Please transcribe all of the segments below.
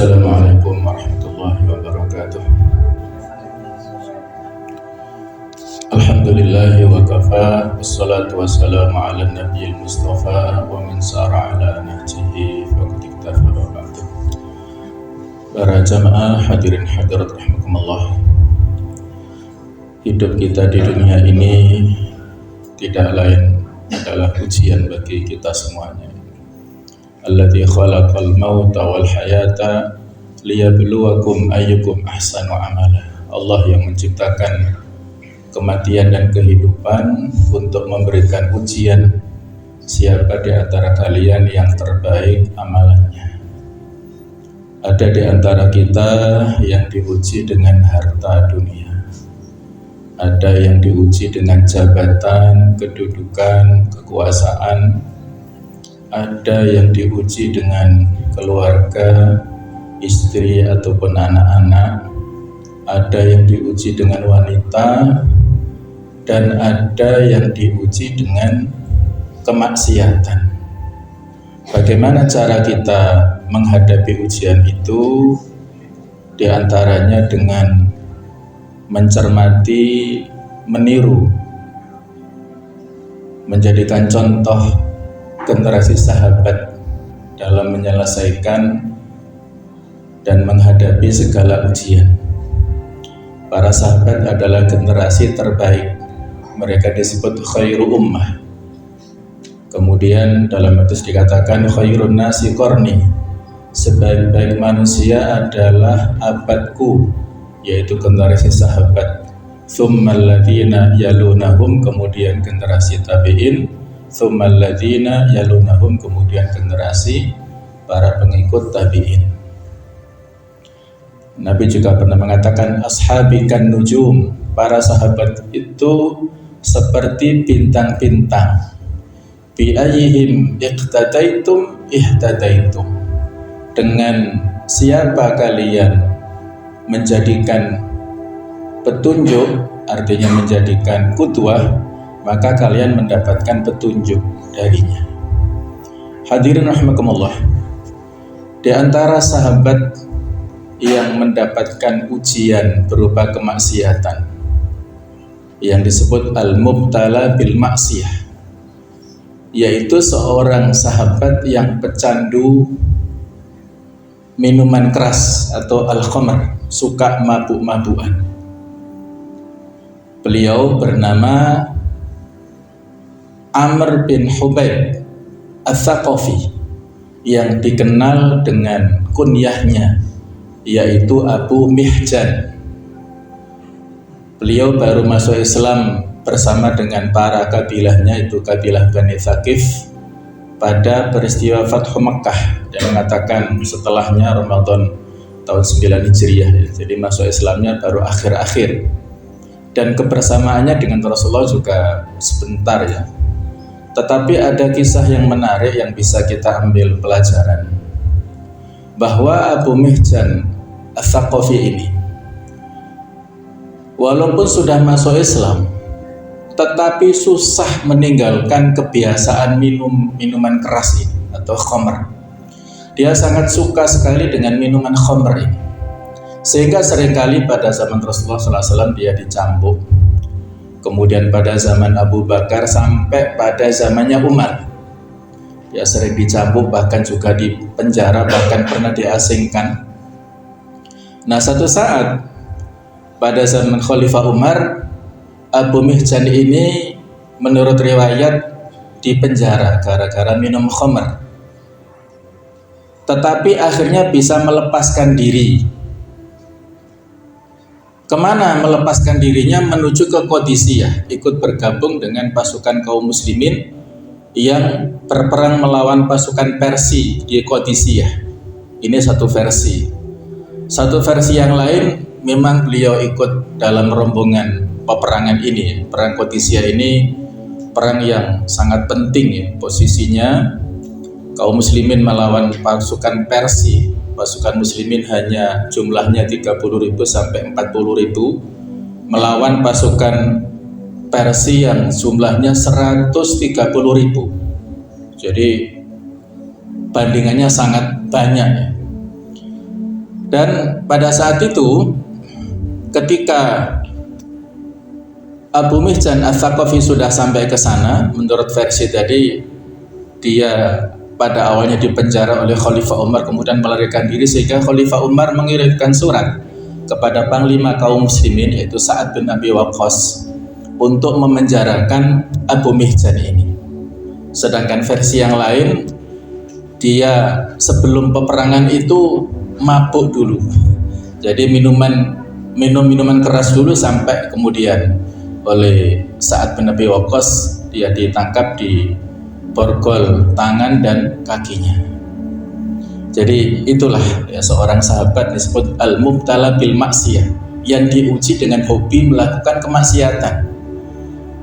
Assalamualaikum warahmatullahi wabarakatuh. Alhamdulillahi wa kafa, wassalatu wassalamu ala nabiyil mustafa wa min sara ala nahjihi wa kutiktafa wa ba'du. Para jamaah hadirin hadirat rahimakumullah. Hidup kita di dunia ini tidak lain adalah ujian bagi kita semuanya. Alladzi khalaqal mauta wal hayata liyabluwakum ayyukum ahsanu amala. Allah yang menciptakan kematian dan kehidupan untuk memberikan ujian siapa di antara kalian yang terbaik amalannya. Ada di antara kita yang diuji dengan harta dunia, ada yang diuji dengan jabatan, kedudukan, kekuasaan, ada yang diuji dengan keluarga, istri ataupun anak-anak, ada yang diuji dengan wanita, dan ada yang diuji dengan kemaksiatan. Bagaimana cara kita menghadapi ujian itu? Di antaranya dengan mencermati, meniru, menjadikan contoh generasi sahabat dalam menyelesaikan dan menghadapi segala ujian. Para sahabat adalah generasi terbaik. Mereka disebut khairu ummah. Kemudian dalam hadis dikatakan khairun nasi qarni. Sebaik-baik manusia adalah abadku, yaitu generasi sahabat. Tsummal ladzina yalunahum, kemudian generasi tabi'in. Tsummal ladzina yalunahum, kemudian generasi para pengikut tabi'in. Nabi juga pernah mengatakan ashabi kan nujum, para sahabat itu seperti bintang-bintang. Bi ayyihim iqtadaitum ihtadaitum, dengan siapa kalian menjadikan petunjuk, artinya menjadikan qudwah, maka kalian mendapatkan petunjuk darinya. Hadirin rahimakumullah, di antara sahabat yang mendapatkan ujian berupa kemaksiatan yang disebut al-mubtala bil maksiyah, yaitu seorang sahabat yang pecandu minuman keras atau al-khamr, suka mabuk-mabukan. Beliau bernama Amr bin Hubayb Ats-Tsaqafi, yang dikenal dengan kunyahnya yaitu Abu Mihjan. Beliau baru masuk Islam bersama dengan para kabilahnya, itu kabilah Bani Thaqif, pada peristiwa Fathu Makkah, dan mengatakan setelahnya Ramadan tahun 9 Hijriah. Jadi masuk Islamnya baru akhir-akhir, dan kebersamaannya dengan Rasulullah juga sebentar ya. Tetapi ada kisah yang menarik yang bisa kita ambil pelajaran, bahwa Abu Mihjan Ats-Tsaqafi ini walaupun sudah masuk Islam, tetapi susah meninggalkan kebiasaan minuman keras ini atau khamr. Dia sangat suka sekali dengan minuman khamr ini, sehingga seringkali pada zaman Rasulullah SAW dia dicambuk. Kemudian pada zaman Abu Bakar sampai pada zamannya Umar, dia sering dicambuk, bahkan juga dipenjara, bahkan pernah diasingkan. Nah, satu saat pada zaman Khalifah Umar, Abu Mihjan ini menurut riwayat dipenjara gara-gara minum khamr. Tetapi akhirnya bisa melepaskan diri. Kemana melepaskan dirinya? Menuju ke Qadisiyah, ikut bergabung dengan pasukan kaum muslimin yang berperang melawan pasukan Persia di Qadisiyah. Ini satu versi. Satu versi yang lain, memang beliau ikut dalam rombongan peperangan ini. Perang Qadisiyah ini perang yang sangat penting ya, posisinya kaum muslimin melawan pasukan Persia. Pasukan muslimin hanya jumlahnya 30.000 sampai 40.000 melawan pasukan Persia yang jumlahnya 130.000. Jadi bandingannya sangat banyak ya. Dan pada saat itu ketika Abu Mihjan Ats-Tsaqafi sudah sampai ke sana, menurut versi tadi dia pada awalnya dipenjara oleh Khalifah Umar, kemudian melarikan diri, sehingga Khalifah Umar mengirimkan surat kepada panglima kaum muslimin yaitu Sa'ad bin Abi Waqqas untuk memenjarakan Abu Mihjan ini. Sedangkan versi yang lain, dia sebelum peperangan itu mabuk dulu, jadi minum minuman keras dulu, sampai kemudian oleh Sa'ad bin Abi Waqqas dia ditangkap di borgol tangan dan kakinya. Jadi itulah ya, seorang sahabat disebut al-mubtala bil maksiyah, yang diuji dengan hobi melakukan kemaksiatan.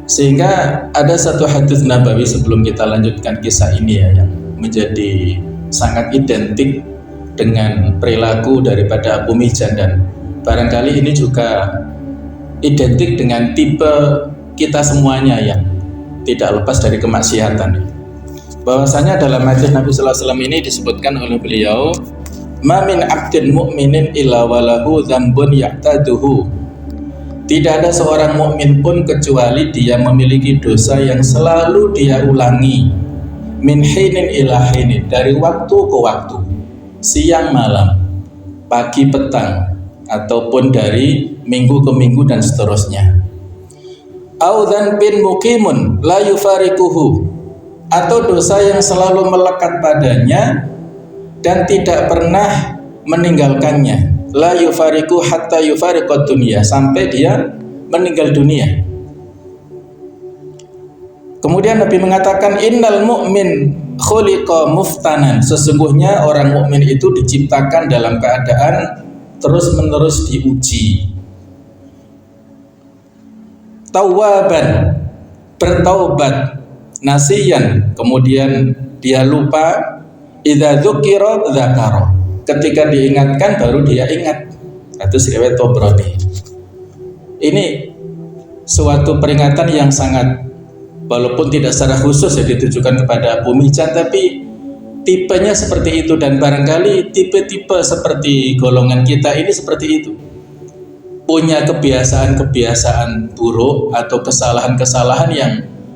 Sehingga ada satu hadis nabawi sebelum kita lanjutkan kisah ini ya, yang menjadi sangat identik dengan perilaku daripada Abu Mihjan, dan barangkali ini juga identik dengan tipe kita semuanya yang tidak lepas dari kemaksiatan. Bahwasanya dalam hadis Nabi sallallahu alaihi wasallam ini disebutkan oleh beliau, "Ma min 'abdin mu'minin illa walahu dzambun ya'taduhu." Tidak ada seorang mukmin pun kecuali dia memiliki dosa yang selalu dia ulangi, min hinin ila hinin, dari waktu ke waktu, siang malam, pagi petang, ataupun dari minggu ke minggu dan seterusnya. Au dzanbin muqimun la yufariquhu, atau dosa yang selalu melekat padanya dan tidak pernah meninggalkannya, la yufariqu hatta yufariqad dunya, sampai dia meninggal dunia. Kemudian Nabi mengatakan, innal mu'min khuliqa muftanan, sesungguhnya orang mukmin itu diciptakan dalam keadaan terus-menerus diuji. Tawwaban, bertaubat, nasiyan, kemudian dia lupa, idza dzukira dzakara, ketika diingatkan baru dia ingat. Itu riwayat Tabrani. Ini suatu peringatan yang sangat, walaupun tidak secara khusus ya ditujukan kepada Abu Mihjan, tapi tipenya seperti itu, dan barangkali tipe-tipe seperti golongan kita ini seperti itu, punya kebiasaan-kebiasaan buruk atau kesalahan-kesalahan yang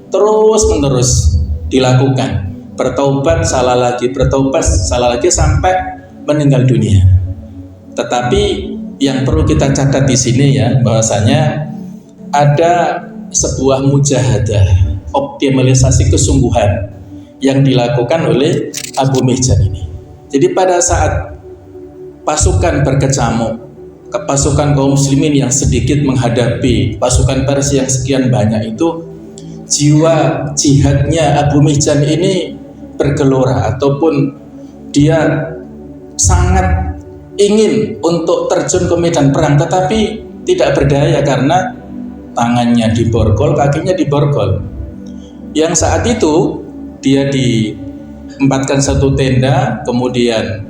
terus-menerus dilakukan, bertaubat salah lagi, bertaubat salah lagi sampai meninggal dunia. Tetapi yang perlu kita catat di sini ya, bahwasanya ada sebuah mujahadah, optimalisasi kesungguhan yang dilakukan oleh Abu Mihjan ini. Jadi pada saat pasukan berkecamuk, pasukan kaum muslimin yang sedikit menghadapi pasukan Persia yang sekian banyak itu, jiwa jihadnya Abu Mihjan ini bergelora, ataupun dia sangat ingin untuk terjun ke medan perang, tetapi tidak berdaya karena tangannya diborgol, kakinya diborgol. Yang saat itu dia ditempatkan satu tenda, kemudian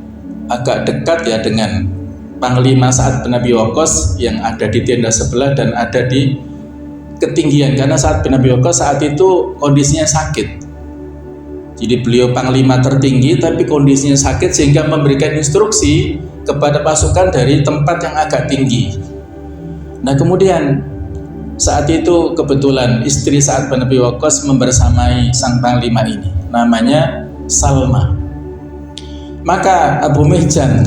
agak dekat ya dengan Panglima Sa'ad bin Abi Waqqas yang ada di tenda sebelah dan ada di ketinggian, karena Sa'ad bin Abi Waqqas saat itu kondisinya sakit. Jadi beliau panglima tertinggi tapi kondisinya sakit, sehingga memberikan instruksi kepada pasukan dari tempat yang agak tinggi. Nah kemudian saat itu kebetulan istri Sa'ad bin Abi Waqqas membersamai sang panglima ini, namanya Salma. Maka Abu Mihjan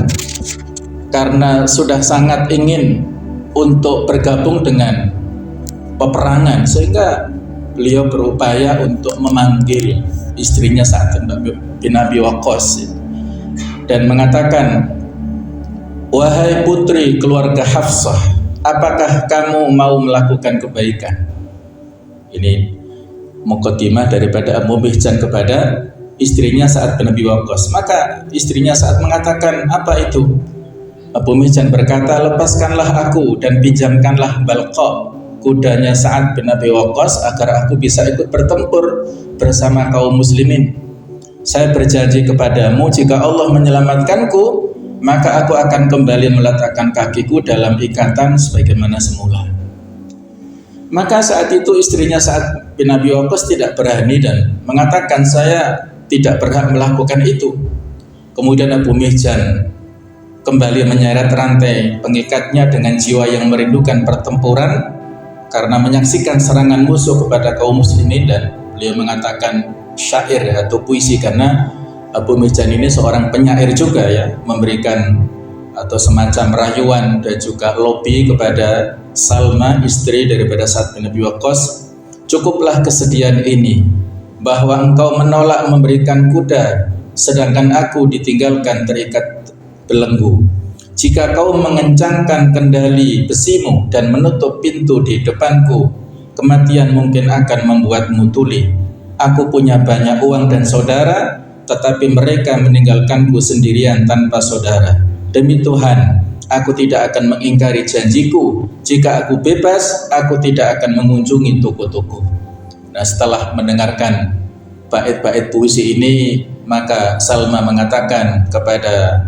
karena sudah sangat ingin untuk bergabung dengan peperangan, sehingga beliau berupaya untuk memanggil istrinya Sa'ad bin Abi Waqqas dan mengatakan, wahai putri keluarga Hafsah, apakah kamu mau melakukan kebaikan? Ini muqaddimah daripada Abu Mihjan kepada istrinya Sa'ad bin Abi Waqqas. Maka istrinya Sa'ad mengatakan, apa itu? Abu Mihjan berkata, lepaskanlah aku dan pinjamkanlah Balqa, kudanya Sa'ad bin Abi Waqqas, agar aku bisa ikut bertempur bersama kaum muslimin. Saya berjanji kepadamu, jika Allah menyelamatkanku, maka aku akan kembali meletakkan kakiku dalam ikatan sebagaimana semula. Maka saat itu istrinya Sa'ad bin Abi Waqqas tidak berani dan mengatakan, saya tidak berhak melakukan itu. Kemudian Abu Mihjan kembali menyeret rantai pengikatnya dengan jiwa yang merindukan pertempuran karena menyaksikan serangan musuh kepada kaum muslimin. Dan beliau mengatakan syair atau puisi, karena Abu Mihjan ini seorang penyair juga ya, memberikan atau semacam rayuan dan juga lobby kepada Salma, istri daripada Sa'ad bin Abi Waqqas. Cukuplah kesedihan ini, bahwa engkau menolak memberikan kuda, sedangkan aku ditinggalkan terikat belenggu. Jika kau mengencangkan kendali besimu dan menutup pintu di depanku, kematian mungkin akan membuatmu tuli. Aku punya banyak uang dan saudara, tetapi mereka meninggalkanku sendirian tanpa saudara. Demi Tuhan, aku tidak akan mengingkari janjiku. Jika aku bebas, aku tidak akan mengunjungi toko-toko. Nah, setelah mendengarkan bait-bait puisi ini, maka Salma mengatakan kepada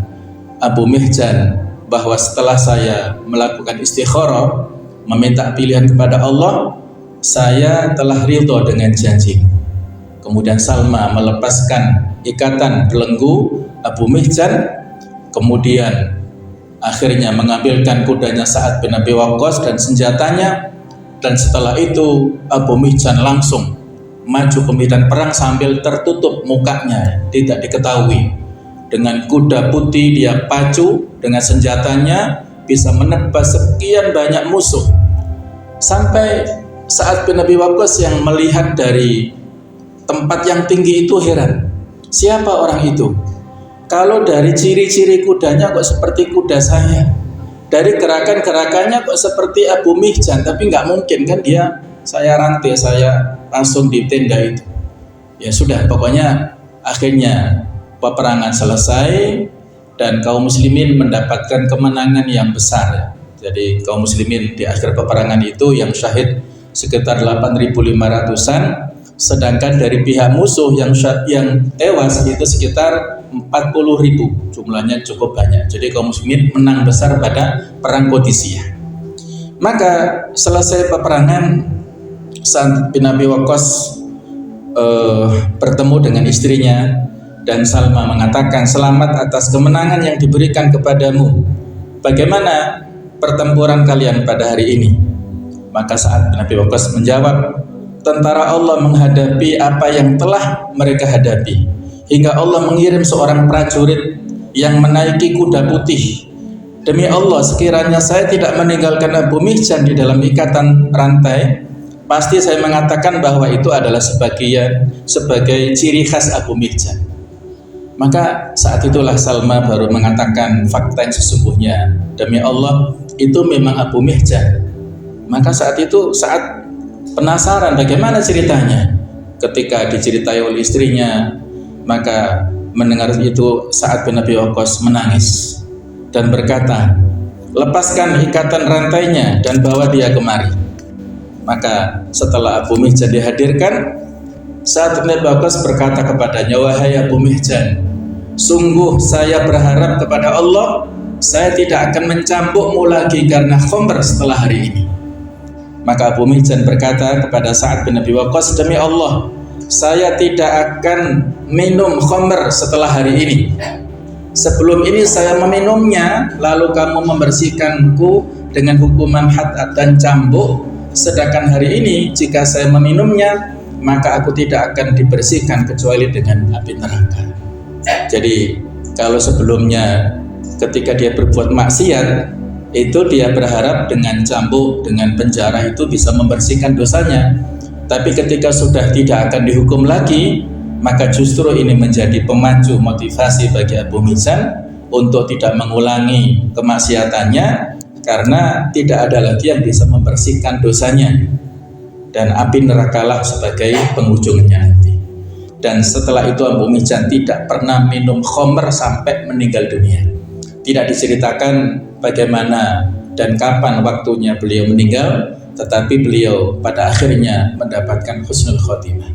Abu Mihjan bahwa setelah saya melakukan istikharah, meminta pilihan kepada Allah, saya telah ridho dengan janji. Kemudian Salma melepaskan ikatan belenggu Abu Mihjan, kemudian akhirnya mengambilkan kudanya Sa'ad bin Abi Waqqas dan senjatanya, dan setelah itu Abu Mihjan langsung maju ke medan perang sambil tertutup mukanya, tidak diketahui. Dengan kuda putih dia pacu dengan senjatanya, bisa menebas sekian banyak musuh. Sampai Sa'ad bin Abi Waqqas yang melihat dari tempat yang tinggi itu heran, siapa orang itu? Kalau dari ciri-ciri kudanya kok seperti kuda saya, dari gerakan-gerakannya kok seperti Abu Mihjan, tapi nggak mungkin kan dia, saya rantai, saya langsung di tenda itu. Ya sudah, pokoknya akhirnya peperangan selesai dan kaum muslimin mendapatkan kemenangan yang besar. Jadi kaum muslimin di akhir peperangan itu yang syahid sekitar 8.500-an, sedangkan dari pihak musuh yang tewas itu sekitar 40.000, jumlahnya cukup banyak. Jadi kaum muslimin menang besar pada perang Qadisiyah. Maka selesai peperangan, Sa'ad bin Abi Waqqas bertemu dengan istrinya, dan Salma mengatakan, selamat atas kemenangan yang diberikan kepadamu. Bagaimana pertempuran kalian pada hari ini? Maka Sa'ad bin Abi Waqqas menjawab, tentara Allah menghadapi apa yang telah mereka hadapi, hingga Allah mengirim seorang prajurit yang menaiki kuda putih. Demi Allah, sekiranya saya tidak meninggalkan Abu Mihjan di dalam ikatan rantai, pasti saya mengatakan bahwa itu adalah sebagai ciri khas Abu Mihjan. Maka saat itulah Salma baru mengatakan fakta yang sesungguhnya, demi Allah itu memang Abu Mihjan. Maka saat itu Sa'ad penasaran bagaimana ceritanya. Ketika diceritai oleh istrinya, maka mendengar itu Sa'ad bin Abi Waqqas menangis dan berkata, lepaskan ikatan rantainya dan bawa dia kemari. Maka setelah Abu Mihjan dihadirkan, Sa'ad bin Abi Waqqas berkata kepadanya, wahai Abu Mihjan, sungguh saya berharap kepada Allah, saya tidak akan mencambukmu lagi karena khamr setelah hari ini. Maka Abu Mihjan berkata kepada Sa'ad bin Abi Waqqas, demi Allah, saya tidak akan minum khamr setelah hari ini. Sebelum ini saya meminumnya, lalu kamu membersihkanku dengan hukuman had dan cambuk. Sedangkan hari ini jika saya meminumnya, maka aku tidak akan dibersihkan kecuali dengan api neraka. Jadi kalau sebelumnya ketika dia berbuat maksiat, itu dia berharap dengan cambuk, dengan penjara itu bisa membersihkan dosanya. Tapi ketika sudah tidak akan dihukum lagi, maka justru ini menjadi pemacu motivasi bagi Abu Mihjan untuk tidak mengulangi kemaksiatannya, karena tidak ada lagi yang bisa membersihkan dosanya, dan api nerakalah sebagai penghujungnya nanti. Dan setelah itu Abu Mihjan tidak pernah minum khamr sampai meninggal dunia. Tidak diceritakan bagaimana dan kapan waktunya beliau meninggal, tetapi beliau pada akhirnya mendapatkan husnul khotimah.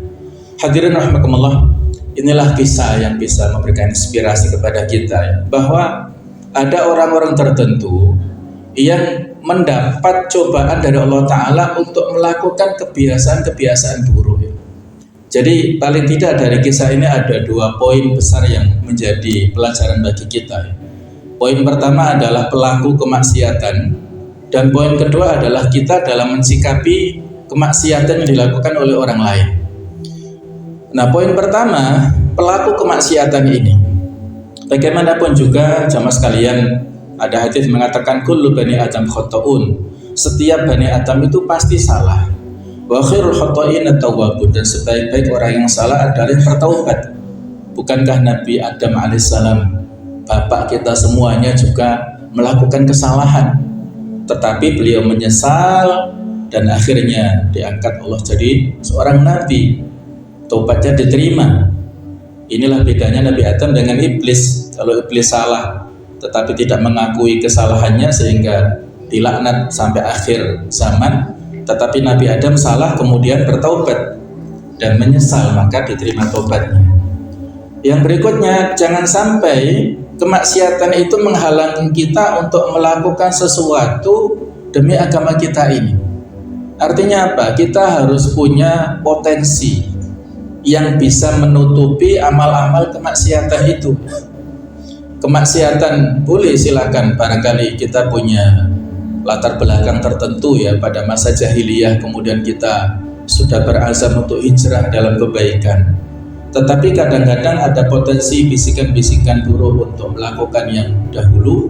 Hadirin rahimakumullah, inilah kisah yang bisa memberikan inspirasi kepada kita, bahwa ada orang-orang tertentu yang mendapat cobaan dari Allah Ta'ala untuk melakukan kebiasaan-kebiasaan buruk. Jadi paling tidak dari kisah ini ada 2 poin besar yang menjadi pelajaran bagi kita. Poin pertama adalah pelaku kemaksiatan, dan poin kedua adalah kita dalam mensikapi kemaksiatan yang dilakukan oleh orang lain. Nah, poin pertama, pelaku kemaksiatan ini. Bagaimanapun juga jamaah sekalian, ada hadis mengatakan kullu bani Adam khata'un. Setiap bani Adam itu pasti salah. Wa khairul khata'in at-tawwabun, dan sebaik-baik orang yang salah adalah yang bertaubat. Bukankah Nabi Adam alaihissalam, bapak kita semuanya juga melakukan kesalahan, tetapi beliau menyesal dan akhirnya diangkat Allah jadi seorang nabi, taubatnya diterima. Inilah bedanya Nabi Adam dengan iblis. Kalau iblis salah tetapi tidak mengakui kesalahannya sehingga dilaknat sampai akhir zaman, tetapi Nabi Adam salah kemudian bertaubat dan menyesal, maka diterima taubatnya. Yang berikutnya, jangan sampai kemaksiatan itu menghalangi kita untuk melakukan sesuatu demi agama kita ini. Artinya apa? Kita harus punya potensi yang bisa menutupi amal-amal kemaksiatan itu. Kemaksiatan boleh, silakan, barangkali kita punya latar belakang tertentu ya, pada masa jahiliyah kemudian kita sudah berazam untuk hijrah dalam kebaikan. Tetapi kadang-kadang ada potensi bisikan-bisikan buruk untuk melakukan yang dahulu,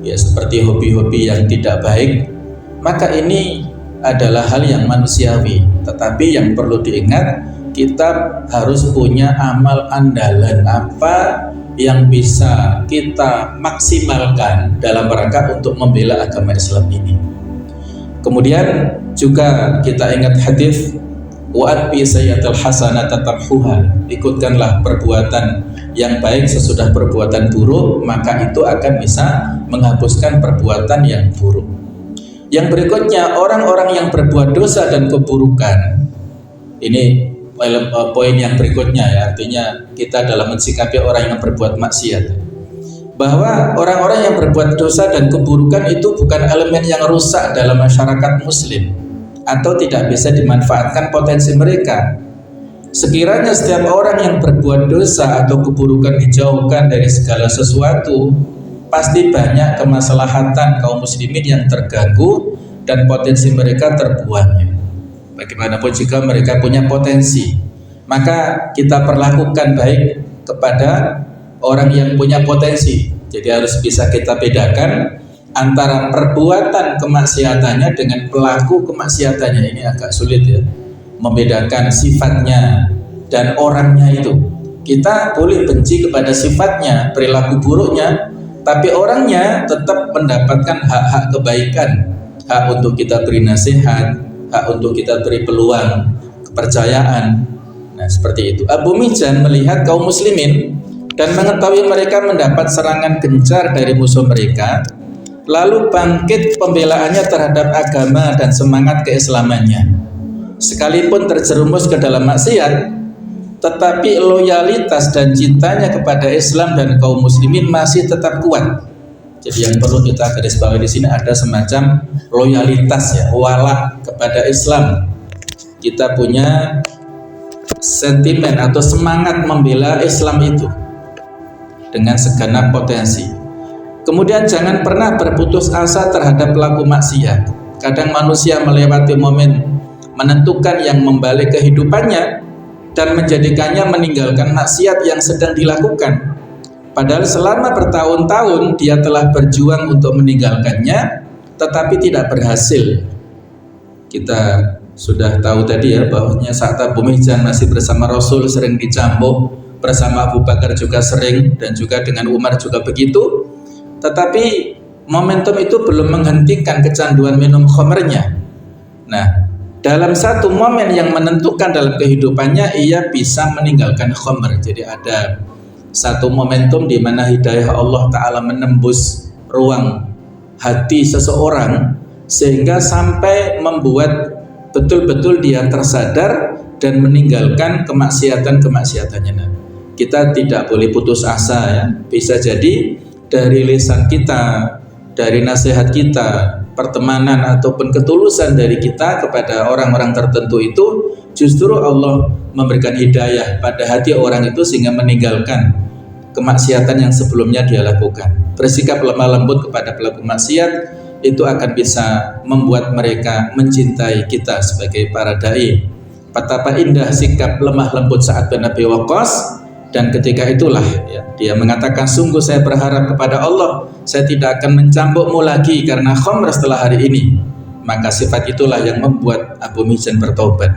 ya seperti hobi-hobi yang tidak baik. Maka ini adalah hal yang manusiawi, tetapi yang perlu diingat, kita harus punya amal andalan apa yang bisa kita maksimalkan dalam rangka untuk membela agama Islam ini. Kemudian juga kita ingat hadis wa'atbi sayyatul hasanata tamhuha, ikutkanlah perbuatan yang baik sesudah perbuatan buruk, maka itu akan bisa menghapuskan perbuatan yang buruk. Yang berikutnya, orang-orang yang berbuat dosa dan keburukan, ini poin yang berikutnya ya, artinya kita dalam mensikapi orang yang berbuat maksiat, bahwa orang-orang yang berbuat dosa dan keburukan itu bukan elemen yang rusak dalam masyarakat muslim atau tidak bisa dimanfaatkan potensi mereka. Sekiranya setiap orang yang berbuat dosa atau keburukan dijauhkan dari segala sesuatu, pasti banyak kemaslahatan kaum muslimin yang terganggu dan potensi mereka terbuang. Bagaimanapun jika mereka punya potensi, maka kita perlakukan baik kepada orang yang punya potensi. Jadi harus bisa kita bedakan antara perbuatan kemaksiatannya dengan pelaku kemaksiatannya. Ini agak sulit ya, membedakan sifatnya dan orangnya itu. Kita boleh benci kepada sifatnya, perilaku buruknya, tapi orangnya tetap mendapatkan hak-hak kebaikan, hak untuk kita beri nasihat, hak untuk kita beri peluang, kepercayaan. Nah, seperti itu. Abu Mijan melihat kaum muslimin dan mengetahui mereka mendapat serangan gencar dari musuh mereka, lalu bangkit pembelaannya terhadap agama dan semangat keislamannya. Sekalipun terjerumus ke dalam maksiat, tetapi loyalitas dan cintanya kepada Islam dan kaum muslimin masih tetap kuat. Jadi yang perlu kita garis bawahi di sini ada semacam loyalitas ya, wala kepada Islam. Kita punya sentimen atau semangat membela Islam itu dengan segenap potensi. Kemudian jangan pernah berputus asa terhadap pelaku maksiat. Kadang manusia melewati momen menentukan yang membalik kehidupannya dan menjadikannya meninggalkan maksiat yang sedang dilakukan. Padahal selama bertahun-tahun dia telah berjuang untuk meninggalkannya, tetapi tidak berhasil. Kita sudah tahu tadi ya, bahwasanya saat Abu Mijan masih bersama Rasul sering dicambuk, bersama Abu Bakar juga sering, dan juga dengan Umar juga begitu. Tetapi momentum itu belum menghentikan kecanduan minum khamrnya. Nah, dalam satu momen yang menentukan dalam kehidupannya, ia bisa meninggalkan khamr. Jadi ada satu momentum di mana hidayah Allah Ta'ala menembus ruang hati seseorang sehingga sampai membuat betul-betul dia tersadar dan meninggalkan kemaksiatan-kemaksiatannya. Nah, kita tidak boleh putus asa ya. Bisa jadi dari lisan kita, dari nasihat kita, pertemanan ataupun ketulusan dari kita kepada orang-orang tertentu itu justru Allah memberikan hidayah pada hati orang itu sehingga meninggalkan kemaksiatan yang sebelumnya dia lakukan. Bersikap lemah lembut kepada pelaku maksiat itu akan bisa membuat mereka mencintai kita sebagai para dai. Betapa indah sikap lemah lembut Sa'ad bin Abi Waqqas, dan ketika itulah ya, dia mengatakan, sungguh saya berharap kepada Allah, saya tidak akan mencambukmu lagi karena khamr setelah hari ini. Maka sifat itulah yang membuat Abu Mihjan bertaubat.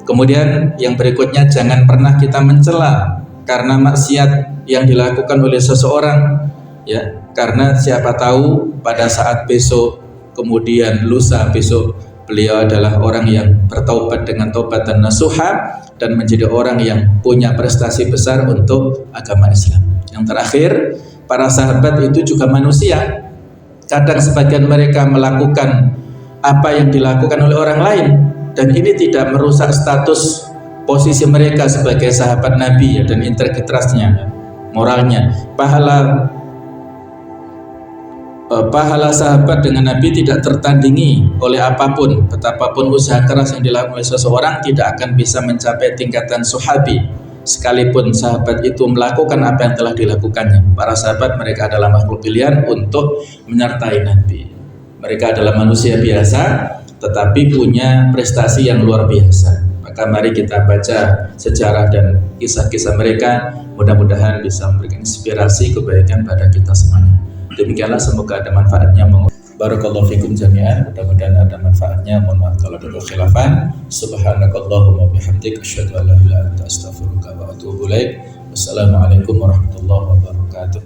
Kemudian yang berikutnya, jangan pernah kita mencela karena maksiat yang dilakukan oleh seseorang, ya, karena siapa tahu pada saat besok, kemudian lusa besok, beliau adalah orang yang bertaubat dengan taubatan nasuha dan menjadi orang yang punya prestasi besar untuk agama Islam. Yang terakhir, para sahabat itu juga manusia. Kadang sebagian mereka melakukan apa yang dilakukan oleh orang lain, dan ini tidak merusak status posisi mereka sebagai sahabat Nabi, ya, dan integritasnya, moralnya. Pahala sahabat dengan Nabi tidak tertandingi oleh apapun. Betapapun usaha keras yang dilakukan oleh seseorang tidak akan bisa mencapai tingkatan sahabi, sekalipun sahabat itu melakukan apa yang telah dilakukannya. Para sahabat, mereka adalah makhluk pilihan untuk menyertai Nabi. Mereka adalah manusia biasa tetapi punya prestasi yang luar biasa. Maka mari kita baca sejarah dan kisah-kisah mereka, mudah-mudahan bisa memberikan inspirasi kebaikan pada kita semuanya. Demikianlah, semoga ada manfaatnya. Barakallahu fikum jami'an, mudah-mudahan ada manfaatnya. Mohon maaf kalau ada kekhilafan. Subhanakallahumma bihamdika asyhadu an la ilaha illa anta astaghfiruka wa atubu ilaik. Wassalamualaikum warahmatullahi wabarakatuh.